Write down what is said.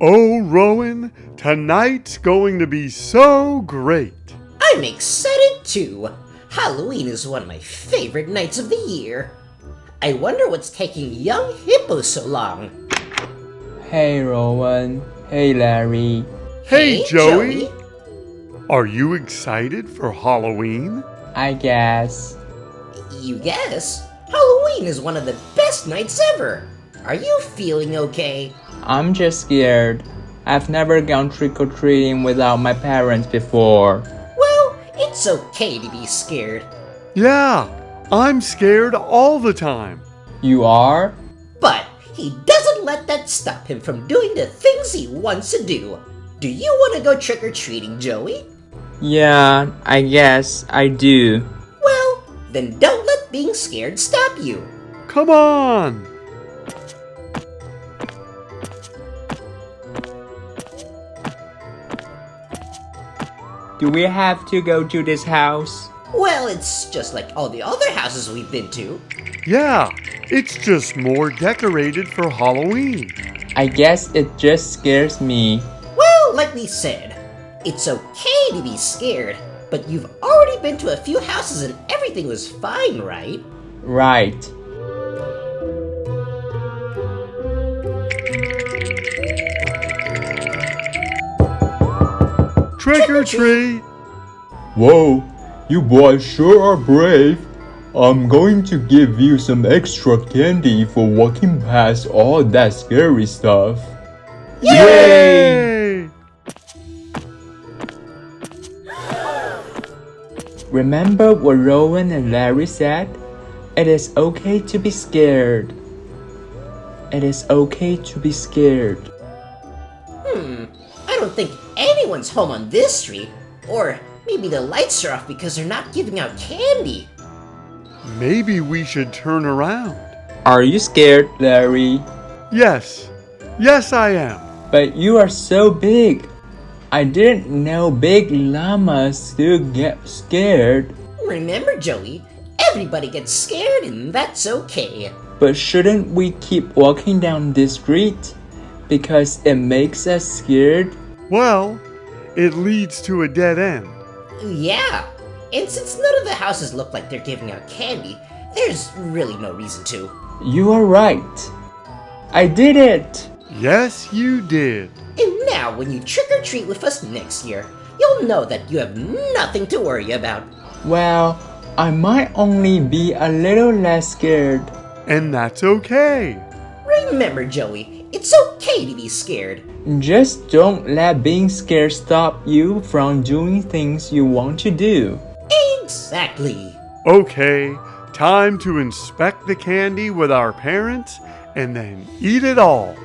Oh, Rowan, tonight's going to be so great. I'm excited too. Halloween is one of my favorite nights of the year. I wonder what's taking young Hippo so long. Hey Rowan, hey Larry. Hey, Joey. Are you excited for Halloween? I guess. You guess? Halloween is one of the best nights ever. Are you feeling okay? I'm just scared. I've never gone trick-or-treating without my parents before. Well, it's okay to be scared. Yeah, I'm scared all the time. You are? But he doesn't let that stop him from doing the things he wants to do. Do you want to go trick-or-treating, Joey? Yeah, I guess I do. Well, then don't let being scared stop you. Come on. Do we have to go to this house? Well, it's just like all the other houses we've been to. Yeah, it's just more decorated for Halloween. I guess it just scares me. Well, like we said, it's okay to be scared, but you've already been to a few houses and everything was fine, right? Right. Trick or treat. Whoa, you boys sure are brave. I'm going to give you some extra candy for walking past all that scary stuff. Yay! Remember what Rowan and Larry said? It is okay to be scared. It is okay to be scared. I don't think anyone's home on this street. Or maybe the lights are off because they're not giving out candy. Maybe we should turn around. Are you scared, Larry? Yes, I am. But you are so big. I didn't know big llamas still get scared. Remember, Joey, everybody gets scared and that's okay. But shouldn't we keep walking down this street? Because it makes us scared? Well, it leads to a dead end. Yeah, and since none of the houses look like they're giving out candy, there's really no reason to. You are right. I did it! Yes, you did. And now, when you trick-or-treat with us next year, you'll know that you have nothing to worry about. Well, I might only be a little less scared. And that's okay. Remember, Joey, it's okay to be scared. Just don't let being scared stop you from doing things you want to do. Exactly. Okay, time to inspect the candy with our parents and then eat it all.